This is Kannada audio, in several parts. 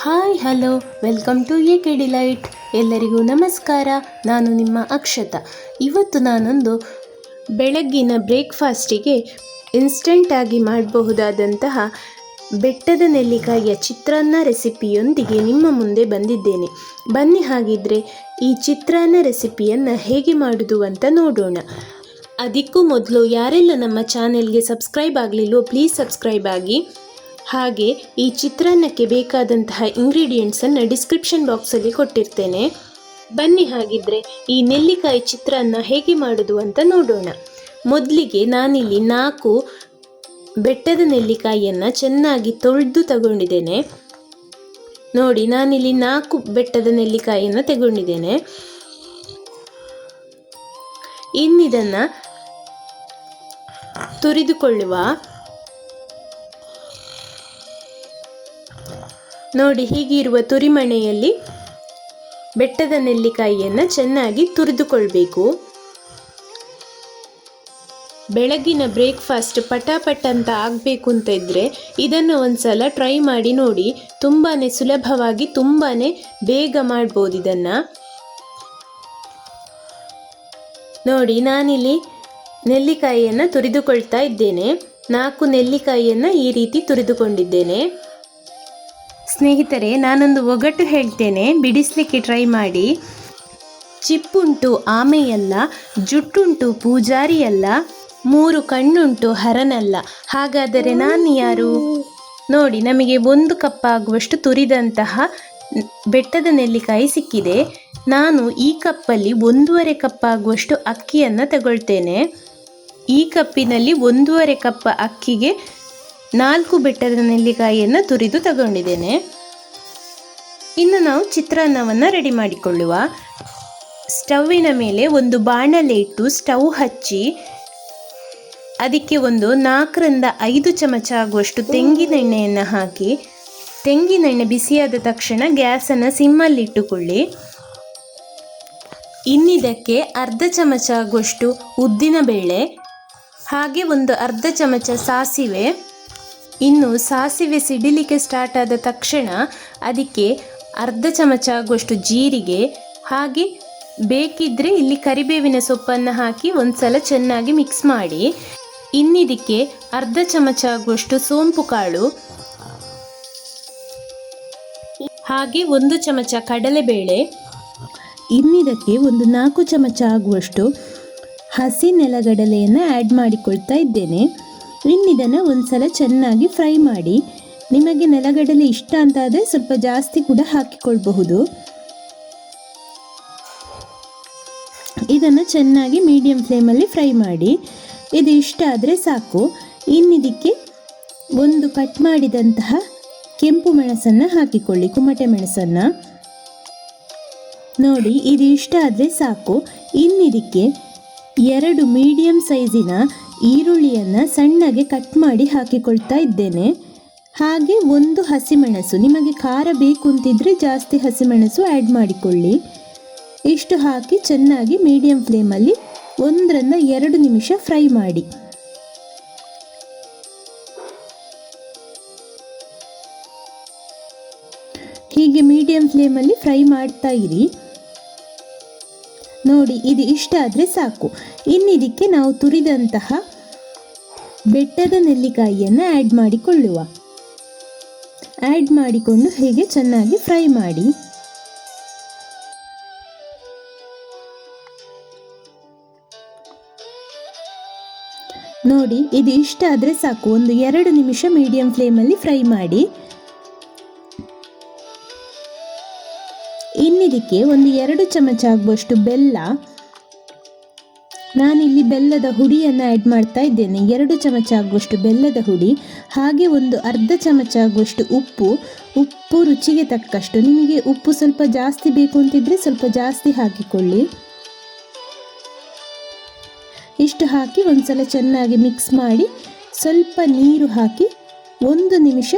Hi hello welcome to AK delight. ಎಲ್ಲರಿಗೂ ನಮಸ್ಕಾರ. ನಾನು ನಿಮ್ಮ ಅಕ್ಷತಾ. ಇವತ್ತು ನಾನೊಂದು ಬೆಳಗ್ಗಿನ ಬ್ರೇಕ್ಫಾಸ್ಟಿಗೆ ಇನ್ಸ್ಟೆಂಟಾಗಿ ಮಾಡಬಹುದಾದಂತಹ ಬೆಟ್ಟದ ನೆಲ್ಲಿಕಾಯಿಯ ಚಿತ್ರಾನ್ನ ರೆಸಿಪಿಯೊಂದಿಗೆ ನಿಮ್ಮ ಮುಂದೆ ಬಂದಿದ್ದೇನೆ. ಬನ್ನಿ ಹಾಗಿದ್ರೆ ಈ ಚಿತ್ರಾನ್ನ ರೆಸಿಪಿಯನ್ನು ಹೇಗೆ ಮಾಡೋದು ಅಂತ ನೋಡೋಣ. ಅದಕ್ಕೂ ಮೊದಲು ಯಾರೆಲ್ಲ ನಮ್ಮ ಚಾನೆಲ್ಗೆ ಸಬ್ಸ್ಕ್ರೈಬ್ ಆಗಲಿಲ್ಲವೋ ಪ್ಲೀಸ್ ಸಬ್ಸ್ಕ್ರೈಬ್ ಆಗಿ. ಹಾಗೆ ಈ ಚಿತ್ರಾನ್ನಕ್ಕೆ ಬೇಕಾದಂತಹ ಇಂಗ್ರೀಡಿಯೆಂಟ್ಸನ್ನು ಡಿಸ್ಕ್ರಿಪ್ಷನ್ ಬಾಕ್ಸಲ್ಲಿ ಕೊಟ್ಟಿರ್ತೇನೆ. ಬನ್ನಿ ಹಾಗಿದ್ರೆ ಈ ನೆಲ್ಲಿಕಾಯಿ ಚಿತ್ರಾನ್ನ ಹೇಗೆ ಮಾಡೋದು ಅಂತ ನೋಡೋಣ. ಮೊದಲಿಗೆ ನಾನಿಲ್ಲಿ 4 ಬೆಟ್ಟದ ನೆಲ್ಲಿಕಾಯಿಯನ್ನು ಚೆನ್ನಾಗಿ ತೊಳೆದು ತಗೊಂಡಿದ್ದೇನೆ. ನೋಡಿ, ನಾನಿಲ್ಲಿ 4 ಬೆಟ್ಟದ ನೆಲ್ಲಿಕಾಯಿಯನ್ನು ತಗೊಂಡಿದ್ದೇನೆ. ಇನ್ನಿದನ್ನು ತುರಿದುಕೊಳ್ಳುವ. ನೋಡಿ, ಹೀಗಿರುವ ತುರಿಮಣೆಯಲ್ಲಿ ಬೆಟ್ಟದ ನೆಲ್ಲಿಕಾಯಿಯನ್ನು ಚೆನ್ನಾಗಿ ತುರಿದುಕೊಳ್ಬೇಕು. ಬೆಳಗಿನ ಬ್ರೇಕ್ಫಾಸ್ಟ್ ಪಟಾಪಟ್ ಅಂತ ಆಗಬೇಕು ಅಂತ ಇದ್ದರೆ ಇದನ್ನು ಒಂದ್ಸಲ ಟ್ರೈ ಮಾಡಿ ನೋಡಿ. ತುಂಬಾ ಸುಲಭವಾಗಿ ತುಂಬಾ ಬೇಗ ಮಾಡ್ಬೋದು ಇದನ್ನು. ನೋಡಿ, ನಾನಿಲ್ಲಿ ನೆಲ್ಲಿಕಾಯಿಯನ್ನು ತುರಿದುಕೊಳ್ತಾ ಇದ್ದೇನೆ. 4 ನೆಲ್ಲಿಕಾಯಿಯನ್ನು ಈ ರೀತಿ ತುರಿದುಕೊಂಡಿದ್ದೇನೆ. ಸ್ನೇಹಿತರೆ, ನಾನೊಂದು ಒಗಟು ಹೇಳ್ತೇನೆ, ಬಿಡಿಸ್ಲಿಕ್ಕೆ ಟ್ರೈ ಮಾಡಿ. ಚಿಪ್ಪುಂಟು ಆಮೆಯಲ್ಲ, ಜುಟ್ಟುಂಟು ಪೂಜಾರಿಯಲ್ಲ, 3 ಕಣ್ಣುಂಟು ಹರನಲ್ಲ. ಹಾಗಾದರೆ ನಾನು ಯಾರು? ನೋಡಿ, ನಮಗೆ 1 ಕಪ್ ಆಗುವಷ್ಟು ತುರಿದಂತಹ ಬೆಟ್ಟದ ನೆಲ್ಲಿಕಾಯಿ ಸಿಕ್ಕಿದೆ. ನಾನು ಈ ಕಪ್ಪಲ್ಲಿ 1.5 ಕಪ್ ಆಗುವಷ್ಟು ಅಕ್ಕಿಯನ್ನು ತಗೊಳ್ತೇನೆ. ಈ ಕಪ್ಪಿನಲ್ಲಿ 1.5 ಕಪ್ ಅಕ್ಕಿಗೆ 4 ಬೆಟ್ಟದ ನೆಲ್ಲಿಕಾಯಿಯನ್ನು ತುರಿದು ತಗೊಂಡಿದ್ದೇನೆ. ಇನ್ನು ನಾವು ಚಿತ್ರಾನ್ನವನ್ನು ರೆಡಿ ಮಾಡಿಕೊಳ್ಳುವ. ಸ್ಟವ್ವಿನ ಮೇಲೆ ಒಂದು ಬಾಣಲೆ ಇಟ್ಟು ಸ್ಟವ್ ಹಚ್ಚಿ ಅದಕ್ಕೆ ಒಂದು 4ರಿಂದ 5 ಚಮಚ ಆಗುವಷ್ಟು ತೆಂಗಿನೆಣ್ಣೆಯನ್ನು ಹಾಕಿ, ತೆಂಗಿನೆಣ್ಣೆ ಬಿಸಿಯಾದ ತಕ್ಷಣ ಗ್ಯಾಸನ್ನು ಸಿಮ್ಮಲ್ಲಿಟ್ಟುಕೊಳ್ಳಿ. ಇನ್ನಿದಕ್ಕೆ ಅರ್ಧ ಚಮಚ ಆಗುವಷ್ಟು ಉದ್ದಿನಬೇಳೆ, ಹಾಗೆ ಒಂದು ಅರ್ಧ ಚಮಚ ಸಾಸಿವೆ. ಇನ್ನು ಸಾಸಿವೆ ಸಿಡಿಲಿಕ್ಕೆ ಸ್ಟಾರ್ಟ್ ಆದ ತಕ್ಷಣ ಅದಕ್ಕೆ ಅರ್ಧ ಚಮಚ ಆಗುವಷ್ಟು ಜೀರಿಗೆ, ಹಾಗೆ ಬೇಕಿದ್ದರೆ ಇಲ್ಲಿ ಕರಿಬೇವಿನ ಸೊಪ್ಪನ್ನು ಹಾಕಿ ಒಂದ್ಸಲ ಚೆನ್ನಾಗಿ ಮಿಕ್ಸ್ ಮಾಡಿ. ಇನ್ನಿದಕ್ಕೆ ಅರ್ಧ ಚಮಚ ಆಗುವಷ್ಟು ಸೋಂಪು ಕಾಳು, ಹಾಗೆ 1 ಚಮಚ ಕಡಲೆಬೇಳೆ. ಇನ್ನಿದಕ್ಕೆ ಒಂದು 4 ಚಮಚ ಆಗುವಷ್ಟು ಹಸಿ ನೆಲಗಡಲೆಯನ್ನು ಆ್ಯಡ್ ಮಾಡಿಕೊಳ್ತಾ ಇದ್ದೇನೆ. ಇನ್ನಿದನ್ನು ಒಂದ್ಸಲ ಚೆನ್ನಾಗಿ ಫ್ರೈ ಮಾಡಿ. ನಿಮಗೆ ನೆಲಗಡಲೆ ಇಷ್ಟ ಅಂತ ಆದರೆ ಸ್ವಲ್ಪ ಜಾಸ್ತಿ ಕೂಡ ಹಾಕಿಕೊಳ್ಬಹುದು. ಇದನ್ನು ಚೆನ್ನಾಗಿ ಮೀಡಿಯಂ ಫ್ಲೇಮಲ್ಲಿ ಫ್ರೈ ಮಾಡಿ. ಇದು ಇಷ್ಟ ಆದರೆ ಸಾಕು. ಇನ್ನಿದಕ್ಕೆ ಒಂದು ಕಟ್ ಮಾಡಿದಂತಹ ಕೆಂಪು ಮೆಣಸನ್ನು ಹಾಕಿಕೊಳ್ಳಿ, ಕುಮಟೆ ಮೆಣಸನ್ನು. ನೋಡಿ, ಇದು ಇಷ್ಟ ಆದರೆ ಸಾಕು. ಇನ್ನಿದಕ್ಕೆ 2 ಮೀಡಿಯಂ ಸೈಜಿನ ಈರುಳ್ಳಿಯನ್ನು ಸಣ್ಣಗೆ ಕಟ್ ಮಾಡಿ ಹಾಕಿಕೊಳ್ತಾ ಇದ್ದೇನೆ. ಹಾಗೆ 1 ಹಸಿಮೆಣಸು, ನಿಮಗೆ ಖಾರ ಬೇಕು ಅಂತಿದ್ರೆ ಜಾಸ್ತಿ ಹಸಿಮೆಣಸು ಆ್ಯಡ್ ಮಾಡಿಕೊಳ್ಳಿ. ಇಷ್ಟು ಹಾಕಿ ಚೆನ್ನಾಗಿ ಮೀಡಿಯಂ ಫ್ಲೇಮಲ್ಲಿ 1ರಿಂದ 2 ನಿಮಿಷ ಫ್ರೈ ಮಾಡಿ. ಹೀಗೆ ಮೀಡಿಯಂ ಫ್ಲೇಮಲ್ಲಿ ಫ್ರೈ ಮಾಡ್ತಾ ಇರಿ. ನೋಡಿ, ಇದು ಇಷ್ಟ ಆದರೆ ಸಾಕು. ಇನ್ನಿದಕ್ಕೆ ನಾವು ತುರಿದಂತಹ ಬೆಟ್ಟದ ನೆಲ್ಲಿಕಾಯಿಯನ್ನು ಆ್ಯಡ್ ಮಾಡಿಕೊಳ್ಳುವ. ಆ್ಯಡ್ ಮಾಡಿಕೊಂಡು ಹೀಗೆ ಚೆನ್ನಾಗಿ ಫ್ರೈ ಮಾಡಿ. ನೋಡಿ, ಇದು ಇಷ್ಟ ಆದರೆ ಸಾಕು. ಒಂದು 2 ನಿಮಿಷ ಮೀಡಿಯಂ ಫ್ಲೇಮಲ್ಲಿ ಫ್ರೈ ಮಾಡಿ. ಇನ್ನಿದಕ್ಕೆ ಒಂದು 2 ಚಮಚ ಆಗುವಷ್ಟು ಬೆಲ್ಲ, ನಾನಿಲ್ಲಿ ಬೆಲ್ಲದ ಹುಡಿಯನ್ನು ಆ್ಯಡ್ ಮಾಡ್ತಾ ಇದ್ದೇನೆ. 2 ಚಮಚ ಆಗುವಷ್ಟು ಬೆಲ್ಲದ ಹುಡಿ, ಹಾಗೆ ಒಂದು ಅರ್ಧ ಚಮಚ ಆಗುವಷ್ಟು ಉಪ್ಪು ರುಚಿಗೆ ತಕ್ಕಷ್ಟು. ನಿಮಗೆ ಉಪ್ಪು ಸ್ವಲ್ಪ ಜಾಸ್ತಿ ಬೇಕು ಅಂತಿದ್ರೆ ಸ್ವಲ್ಪ ಜಾಸ್ತಿ ಹಾಕಿಕೊಳ್ಳಿ. ಇಷ್ಟು ಹಾಕಿ ಒಂದ್ಸಲ ಚೆನ್ನಾಗಿ ಮಿಕ್ಸ್ ಮಾಡಿ ಸ್ವಲ್ಪ ನೀರು ಹಾಕಿ 1 ನಿಮಿಷ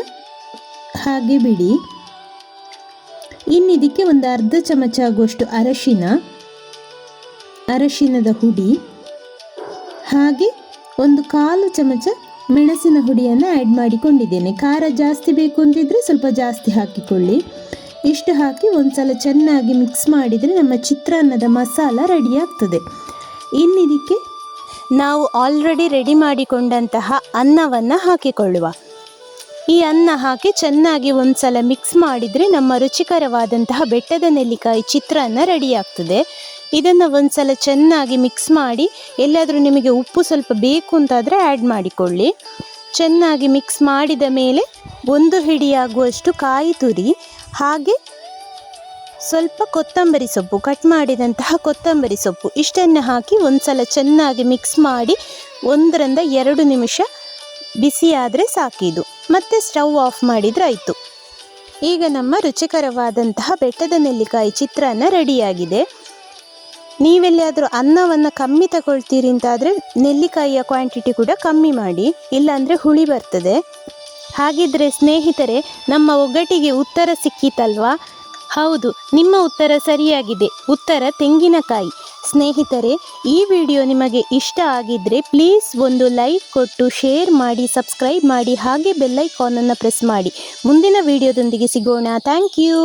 ಹಾಗೆ ಬಿಡಿ. ಇನ್ನಿದಕ್ಕೆ ಒಂದು ಅರ್ಧ ಚಮಚ ಆಗುವಷ್ಟು ಅರಶಿನದ ಹುಡಿ, ಹಾಗೆ ಒಂದು 1/4 ಚಮಚ ಮೆಣಸಿನ ಹುಡಿಯನ್ನು ಆ್ಯಡ್ ಮಾಡಿಕೊಂಡಿದ್ದೇನೆ. ಖಾರ ಜಾಸ್ತಿ ಬೇಕು ಅಂತಿದ್ರೆ ಸ್ವಲ್ಪ ಜಾಸ್ತಿ ಹಾಕಿಕೊಳ್ಳಿ. ಇಷ್ಟು ಹಾಕಿ ಒಂದ್ಸಲ ಚೆನ್ನಾಗಿ ಮಿಕ್ಸ್ ಮಾಡಿದರೆ ನಮ್ಮ ಚಿತ್ರಾನ್ನದ ಮಸಾಲ ರೆಡಿ ಆಗ್ತದೆ. ಇನ್ನಿದಕ್ಕೆ ನಾವು ಆಲ್ರೆಡಿ ರೆಡಿ ಮಾಡಿಕೊಂಡಂತಹ ಅನ್ನವನ್ನು ಹಾಕಿಕೊಳ್ಳುವ. ಈ ಅನ್ನ ಹಾಕಿ ಚೆನ್ನಾಗಿ ಒಂದ್ಸಲ ಮಿಕ್ಸ್ ಮಾಡಿದರೆ ನಮ್ಮ ರುಚಿಕರವಾದಂತಹ ಬೆಟ್ಟದ ನೆಲ್ಲಿಕಾಯಿ ಚಿತ್ರಾನ್ನ ರೆಡಿ ಆಗ್ತದೆ. ಇದನ್ನು ಒಂದ್ಸಲ ಚೆನ್ನಾಗಿ ಮಿಕ್ಸ್ ಮಾಡಿ, ಎಲ್ಲಾದರೂ ನಿಮಗೆ ಉಪ್ಪು ಸ್ವಲ್ಪ ಬೇಕು ಅಂತಾದರೆ ಆ್ಯಡ್ ಮಾಡಿಕೊಳ್ಳಿ. ಚೆನ್ನಾಗಿ ಮಿಕ್ಸ್ ಮಾಡಿದ ಮೇಲೆ 1 ಹಿಡಿಯಾಗುವಷ್ಟು ಕಾಯಿ ತುರಿ, ಹಾಗೆ ಸ್ವಲ್ಪ ಕೊತ್ತಂಬರಿ ಸೊಪ್ಪು, ಕಟ್ ಮಾಡಿದಂತಹ ಕೊತ್ತಂಬರಿ ಸೊಪ್ಪು ಇಷ್ಟನ್ನು ಹಾಕಿ ಒಂದ್ಸಲ ಚೆನ್ನಾಗಿ ಮಿಕ್ಸ್ ಮಾಡಿ 1 ರಿಂದ 2 ನಿಮಿಷ ಬಿಸಿಯಾದರೆ ಸಾಕಿದು. ಮತ್ತೆ ಸ್ಟವ್ ಆಫ್ ಮಾಡಿದರೆ ಆಯಿತು. ಈಗ ನಮ್ಮ ರುಚಿಕರವಾದಂತಹ ಬೆಟ್ಟದ ನೆಲ್ಲಿಕಾಯಿ ಚಿತ್ರಾನ್ನ ರೆಡಿಯಾಗಿದೆ. ನೀವೆಲ್ಲಿಯಾದರೂ ಅನ್ನವನ್ನು ಕಮ್ಮಿ ತಗೊಳ್ತೀರಿ ಅಂತಾದರೆ ನೆಲ್ಲಿಕಾಯಿಯ ಕ್ವಾಂಟಿಟಿ ಕೂಡ ಕಮ್ಮಿ ಮಾಡಿ, ಇಲ್ಲಾಂದರೆ ಹುಳಿ ಬರ್ತದೆ. ಹಾಗಿದ್ರೆ ಸ್ನೇಹಿತರೆ, ನಮ್ಮ ಒಗ್ಗಟ್ಟಿಗೆ ಉತ್ತರ ಸಿಕ್ಕಿತಲ್ವಾ? ಹೌದು, ನಿಮ್ಮ ಉತ್ತರ ಸರಿಯಾಗಿದೆ. ಉತ್ತರ ತೆಂಗಿನಕಾಯಿ. ಸ್ನೇಹಿತರೆ, ಈ ವಿಡಿಯೋ ನಿಮಗೆ ಇಷ್ಟ ಆಗಿದ್ದರೆ ಪ್ಲೀಸ್ ಒಂದು ಲೈಕ್ ಕೊಟ್ಟು ಶೇರ್ ಮಾಡಿ, ಸಬ್ಸ್ಕ್ರೈಬ್ ಮಾಡಿ, ಹಾಗೆ ಬೆಲ್ ಐಕಾನನ್ನು ಪ್ರೆಸ್ ಮಾಡಿ. ಮುಂದಿನ ವಿಡಿಯೋದೊಂದಿಗೆ ಸಿಗೋಣ. Thank you.